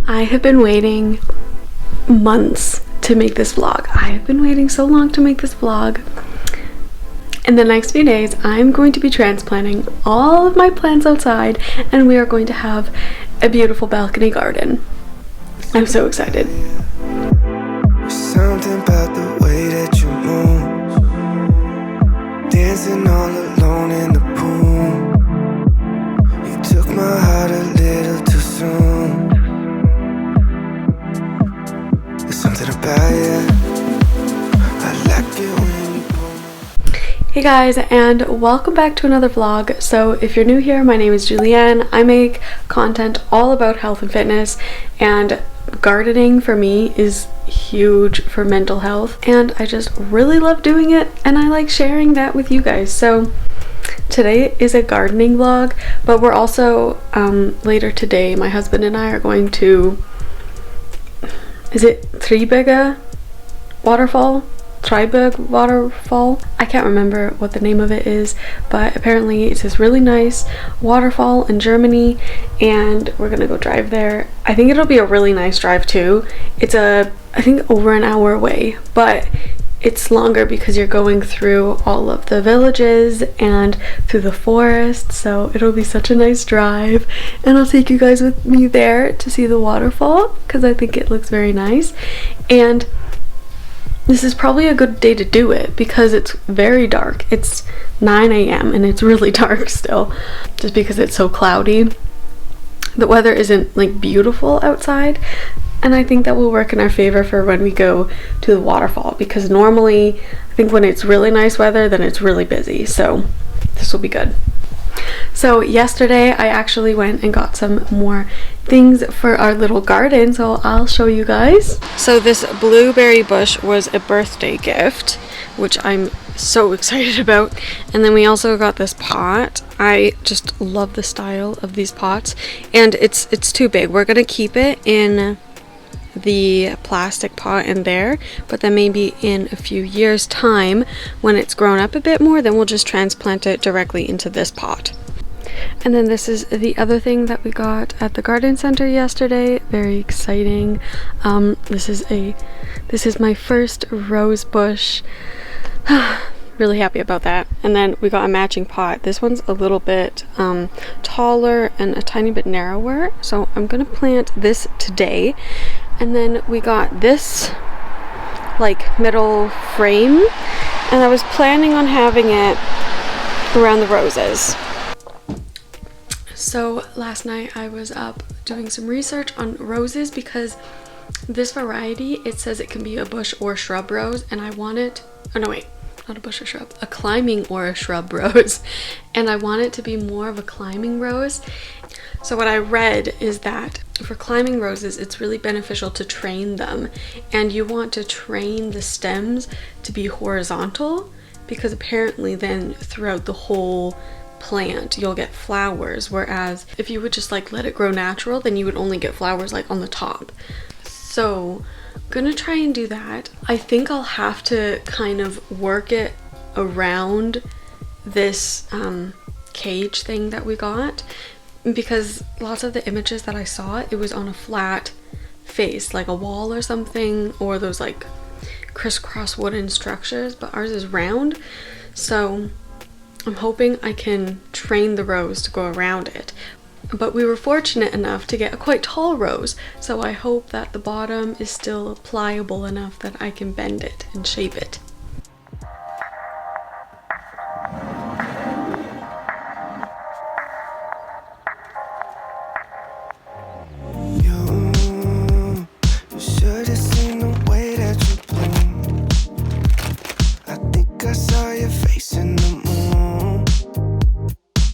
I have been waiting months to make this vlog. I have been waiting so long to make this vlog. In the next few days, I'm going to be transplanting all of my plants outside, and we are going to have a beautiful balcony garden. I'm so excited. Something about the way that you move, dancing all alone in the pool. You took my heart a little too soon. There's something about you, I like it when you pull. Hey guys, and welcome back to another vlog. So if you're new here, my name is Julianne. I make content all about health and fitness, and gardening for me is huge for mental health, and I just really love doing it, and I like sharing that with you guys. So today is a gardening vlog, but we're also later today my husband and I are going to, is it Triberg waterfall? I can't remember what the name of it is, but apparently it's this really nice waterfall in Germany, and we're gonna go drive there. I think it'll be a really nice drive too. It's I think over an hour away, but it's longer because you're going through all of the villages and through the forest, so it'll be such a nice drive, and I'll take you guys with me there to see the waterfall because I think it looks very nice. And this is probably a good day to do it because it's very dark. It's 9 a.m. and it's really dark still, just because it's so cloudy. The weather isn't like beautiful outside, and I think that will work in our favor for when we go to the waterfall, because normally I think when it's really nice weather then it's really busy, so this will be good. So yesterday I actually went and got some more things for our little garden, so I'll show you guys. So this blueberry bush was a birthday gift, which I'm so excited about. And then we also got this pot. I just love the style of these pots, and it's too big. We're gonna keep it in the plastic pot in there, but then maybe in a few years time when it's grown up a bit more, then we'll just transplant it directly into this pot. And then this is the other thing that we got at the garden center yesterday. Very exciting. This is my first rose bush. Really happy about that. And then we got a matching pot. This one's a little bit taller and a tiny bit narrower, so I'm gonna plant this today. And then we got this like middle frame, and I was planning on having it around the roses. So last night I was up doing some research on roses because this variety, it says it can be a bush or shrub rose, and I want it, oh no wait, not a bush or shrub, a climbing or a shrub rose, and I want it to be more of a climbing rose. So what I read is that for climbing roses, it's really beneficial to train them, and you want to train the stems to be horizontal, because apparently then throughout the whole plant you'll get flowers, whereas if you would just like let it grow natural, then you would only get flowers like on the top. So I'm gonna try and do that. I think I'll have to kind of work it around this cage thing that we got, because lots of the images that I saw, it was on a flat face, like a wall or something, or those like crisscross wooden structures, but ours is round. So I'm hoping I can train the rose to go around it. But we were fortunate enough to get a quite tall rose, so I hope that the bottom is still pliable enough that I can bend it and shape it. You should have seen the way that you bloom. I think I saw your face in the moon.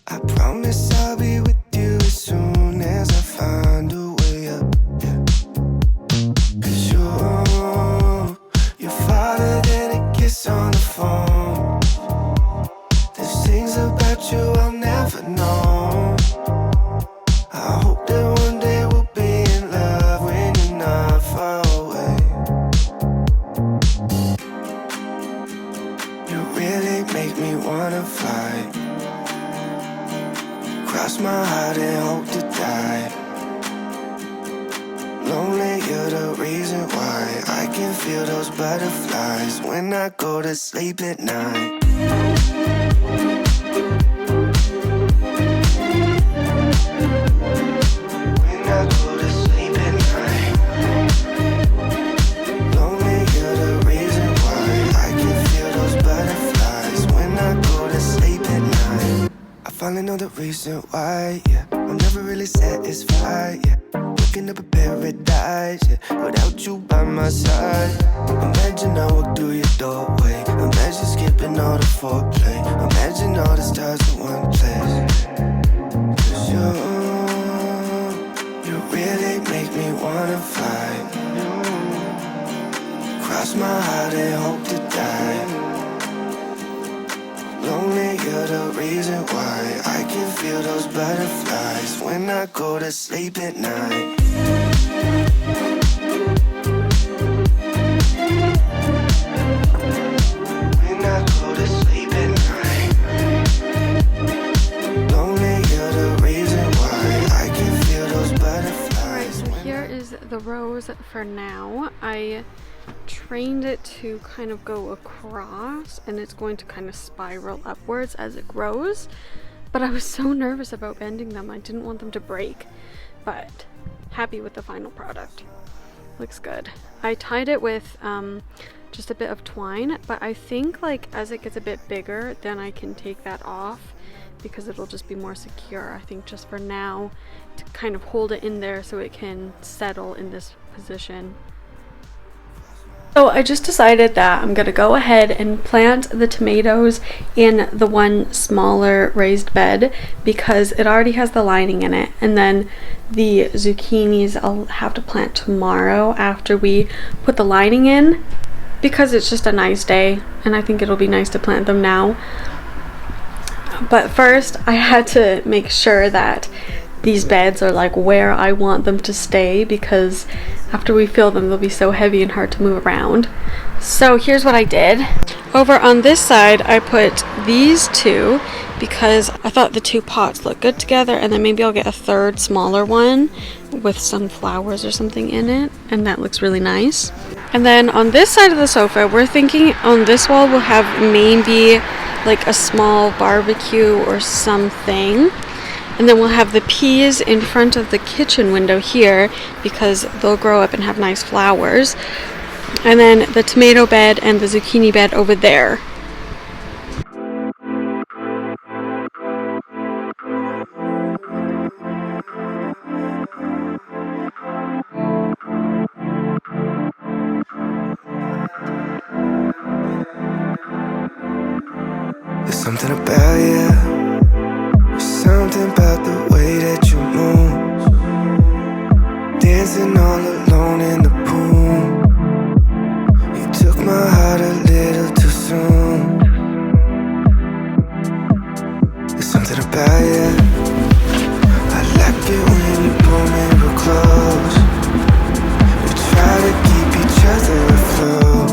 I promise I'll be with you as soon as I find a way up, yeah. 'Cause you're farther than it you're the reason why I can feel those butterflies when I go to sleep at night. When I go to sleep at night. Lonely, you're the reason why I can feel those butterflies when I go to sleep at night. I finally know the reason why, yeah. I'm never really satisfied, yeah. Waking up a paradise, yeah, without you by my side. Imagine I walk through your doorway. Imagine skipping all the foreplay. Imagine all the stars in one place. 'Cause you really make me wanna fly. Cross my heart and hope to die. Lonely, you're the reason why I can feel those butterflies when I go to sleep at night. When I go to sleep at night. Lonely, you're the reason why I can feel those butterflies. Alright, so here is the rose for now. I trained it to kind of go across, and it's going to kind of spiral upwards as it grows, but I was so nervous about bending them. I didn't want them to break, but happy with the final product. Looks good. I tied it with just a bit of twine, but I think like as it gets a bit bigger, then I can take that off because it'll just be more secure. I think just for now to kind of hold it in there so it can settle in this position. So I just decided that I'm gonna go ahead and plant the tomatoes in the one smaller raised bed because it already has the lining in it, and then the zucchinis I'll have to plant tomorrow after we put the lining in because it's just a nice day and I think it'll be nice to plant them now. But first I had to make sure that these beds are like where I want them to stay because after we fill them they'll be so heavy and hard to move around. So here's what I did. Over on this side I put these two because I thought the two pots look good together, and then maybe I'll get a third smaller one with some flowers or something in it, and that looks really nice. And then on this side of the sofa we're thinking on this wall we'll have maybe like a small barbecue or something. And then we'll have the peas in front of the kitchen window here because they'll grow up and have nice flowers. And then the tomato bed and the zucchini bed over there. There's something about you. Something about the way that you move, dancing all alone in the pool. You took my heart a little too soon. There's something about you. I like it when you pull me real close. We try to keep each other afloat.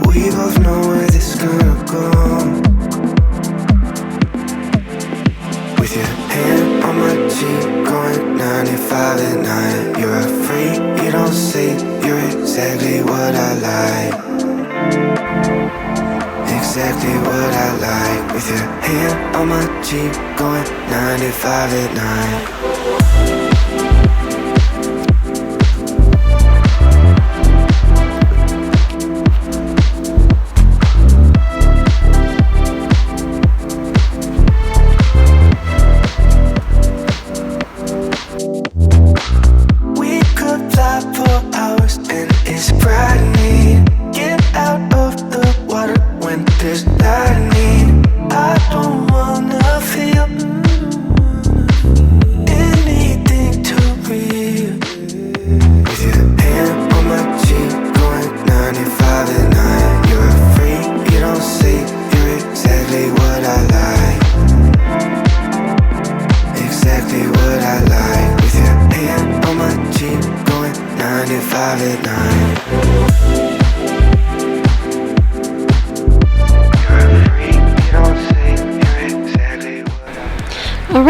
We both know where this is gonna go. With your hand on my cheek, going 95 at night. You're a freak, you don't see, you're exactly what I like. Exactly what I like. With your hand on my cheek, going 95 at night. I don't wanna feel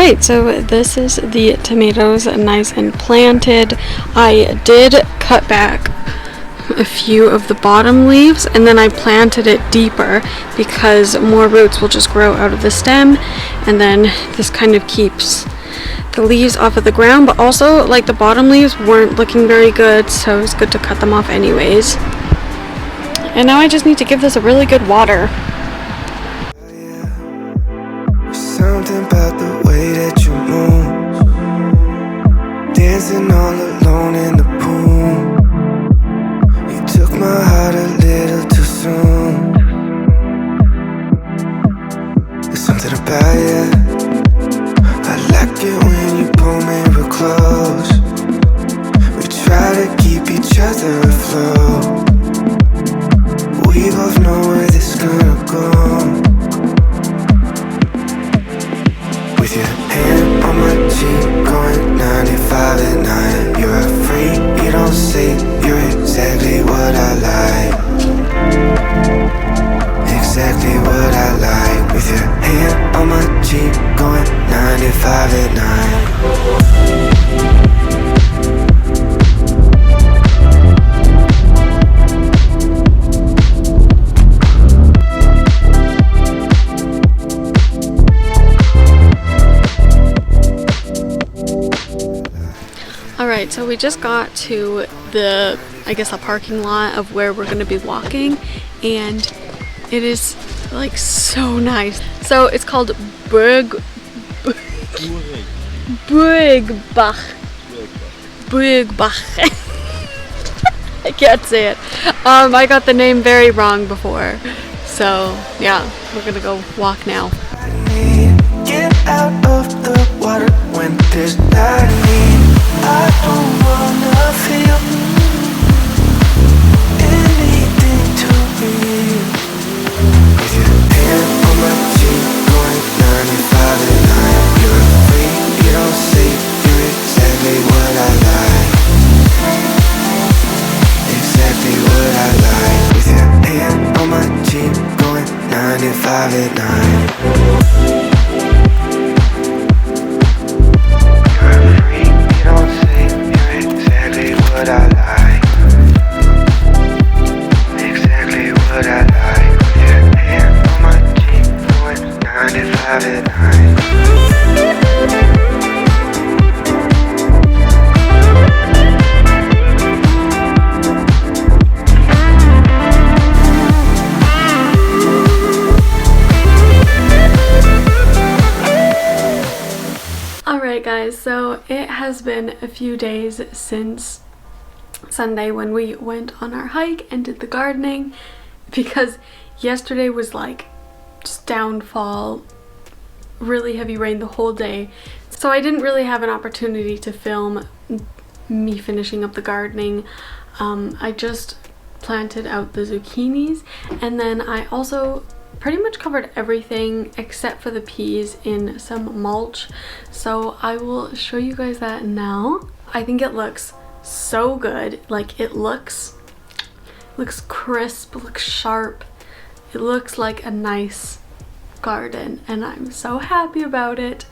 Alright, so this is the tomatoes, nice and planted. I did cut back a few of the bottom leaves and then I planted it deeper because more roots will just grow out of the stem, and then this kind of keeps the leaves off of the ground, but also like the bottom leaves weren't looking very good, so it's good to cut them off anyways. And now I just need to give this a really good water. Something about the way that you move, dancing all alone in the pool. You took my heart a little too soon. There's something about you, I like it when you pull me real close. We try to keep each other afloat. We both know where this is gonna go. With your hand on my cheek, going 95 at night. You're a freak, you don't say, you're exactly what I like. Exactly what I like. With your hand on my cheek, going 95 at night. Alright, so we just got to the, I guess, a parking lot of where we're going to be walking, and it is like so nice. So it's called Burgbach. I can't say it. I got the name very wrong before. So yeah, we're gonna go walk now. Get out of the water when there's not me. I don't wanna feel anything to be. With your hand on my cheek, going 95 at night. You're a freak, you don't say, you're exactly what I like. Exactly what I like. With your hand on my cheek, going 95 at night. What I like, exactly what I like. With your hand on my cheek, going 95 at night. Alright guys, so it has been a few days since Sunday when we went on our hike and did the gardening, because yesterday was like just downfall, really heavy rain the whole day, so I didn't really have an opportunity to film me finishing up the gardening. I just planted out the zucchinis, and then I also pretty much covered everything except for the peas in some mulch, so I will show you guys that now. I think it looks so good. Like, it looks crisp, looks sharp, it looks like a nice garden, and I'm so happy about it.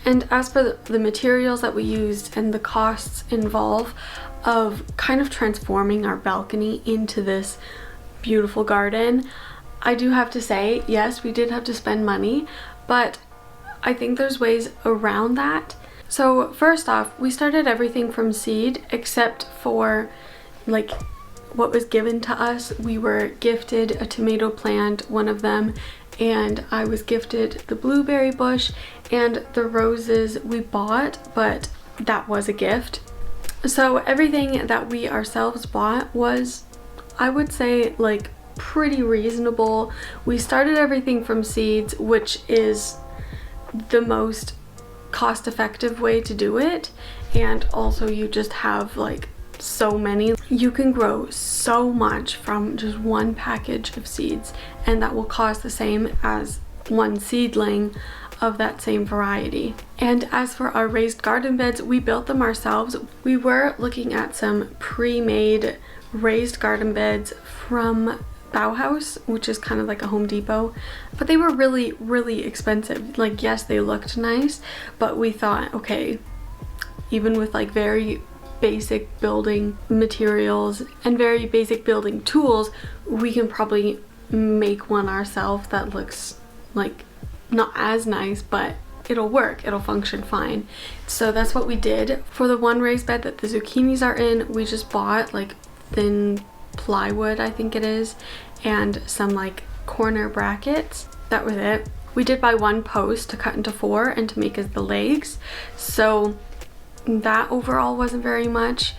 And as for the materials that we used and the costs involved of kind of transforming our balcony into this beautiful garden, I do have to say, yes, we did have to spend money, but I think there's ways around that. So first off, we started everything from seed except for like what was given to us. We were gifted a tomato plant, one of them, and I was gifted the blueberry bush, and the roses we bought, but that was a gift. So everything that we ourselves bought was, I would say, like pretty reasonable. We started everything from seeds, which is the most cost-effective way to do it, and also you just have like so many. You can grow so much from just one package of seeds, and that will cost the same as one seedling of that same variety. And as for our raised garden beds, we built them ourselves. We were looking at some pre-made raised garden beds from Bauhaus, which is kind of like a Home Depot, but they were really, really expensive. Like, yes, they looked nice, but we thought, okay, even with like very basic building materials and very basic building tools, we can probably make one ourselves that looks like not as nice, but it'll work, it'll function fine. So that's what we did. For the one raised bed that the zucchinis are in, we just bought like thin plywood, I think it is, and some like corner brackets. That was it. We did buy one post to cut into 4 and to make as the legs, so that overall wasn't very much.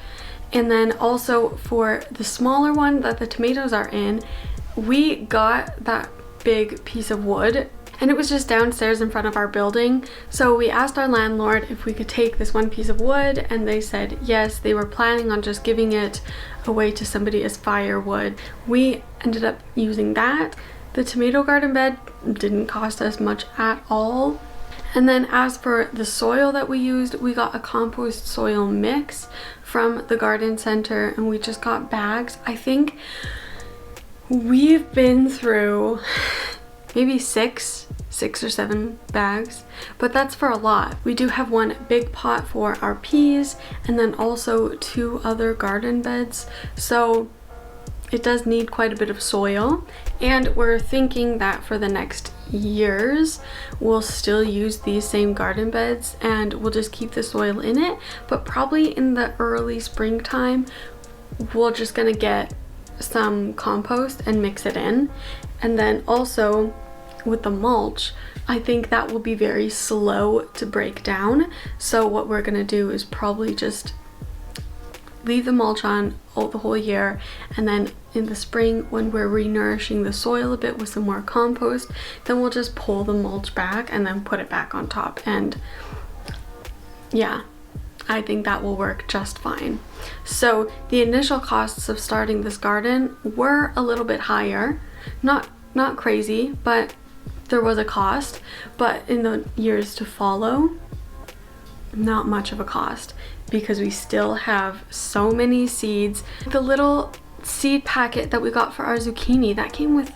And then also for the smaller one that the tomatoes are in, we got that big piece of wood, and it was just downstairs in front of our building. So we asked our landlord if we could take this one piece of wood, and they said yes. They were planning on just giving it away to somebody as firewood. We ended up using that. The tomato garden bed didn't cost us much at all. And then as for the soil that we used, we got a compost soil mix from the garden center, and we just got bags. I think we've been through maybe six or 7 bags, but that's for a lot. We do have one big pot for our peas, and then also 2 other garden beds, so it does need quite a bit of soil. And we're thinking that for the next years we'll still use these same garden beds, and we'll just keep the soil in it, but probably in the early springtime we're just gonna get some compost and mix it in. And then also with the mulch, I think that will be very slow to break down, so what we're gonna do is probably just leave the mulch on the whole year, and then in the spring when we're re-nourishing the soil a bit with some more compost, then we'll just pull the mulch back and then put it back on top. And yeah, I think that will work just fine. So the initial costs of starting this garden were a little bit higher, not crazy, but there was a cost. But in the years to follow, not much of a cost, because we still have so many seeds. The little seed packet that we got for our zucchini, that came with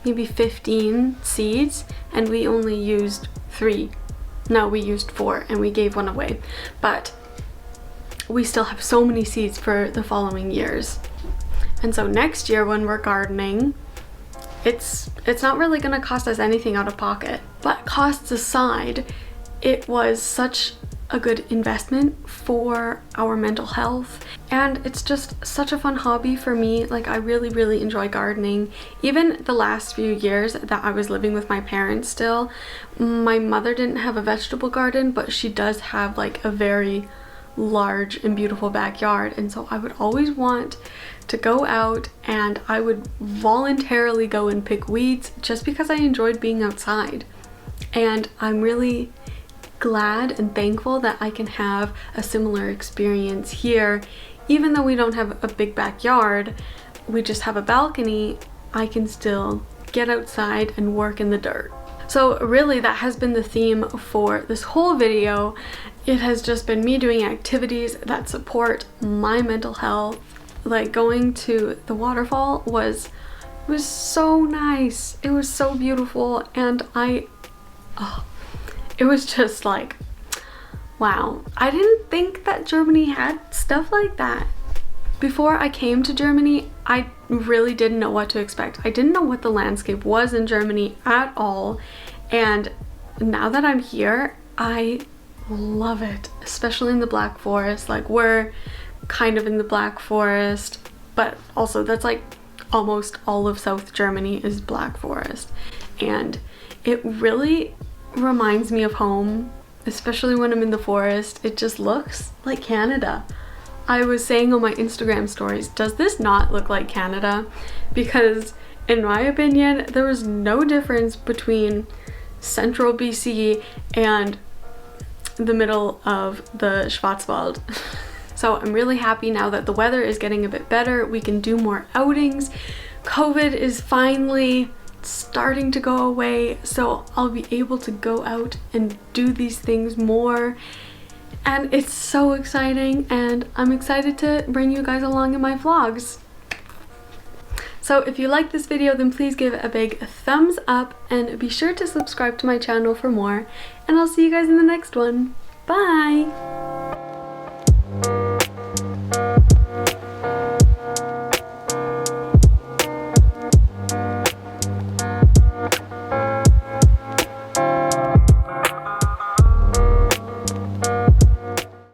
maybe 15 seeds, and we only used 3. No, we used 4, and we gave one away. But we still have so many seeds for the following years. And so next year when we're gardening, it's not really gonna cost us anything out of pocket. But costs aside, it was such a good investment for our mental health, and it's just such a fun hobby for me. Like, I really enjoy gardening. Even the last few years that I was living with my parents still, my mother didn't have a vegetable garden, but she does have like a very large and beautiful backyard, and so I would always want to go out and I would voluntarily go and pick weeds just because I enjoyed being outside. And I'm really glad and thankful that I can have a similar experience here. Even though we don't have a big backyard, we just have a balcony, I can still get outside and work in the dirt. So really that has been the theme for this whole video. It has just been me doing activities that support my mental health. Like, going to the waterfall was so nice. It was so beautiful, and it was just like Wow, I didn't think that Germany had stuff like that. Before I came to Germany, I really didn't know what to expect. I didn't know what the landscape was in Germany at all. And now that I'm here, I love it, especially in the Black Forest. Like, we're kind of in the Black Forest, but also that's like almost all of South Germany is Black Forest. And it really reminds me of home, especially when I'm in the forest. It just looks like Canada. I was saying on my Instagram stories, does this not look like Canada? Because in my opinion, there was no difference between central BC and the middle of the Schwarzwald. So I'm really happy now that the weather is getting a bit better. We can do more outings. COVID is finally starting to go away, so I'll be able to go out and do these things more. And it's so exciting, and I'm excited to bring you guys along in my vlogs. So if you like this video, then please give it a big thumbs up and be sure to subscribe to my channel for more, and I'll see you guys in the next one. Bye!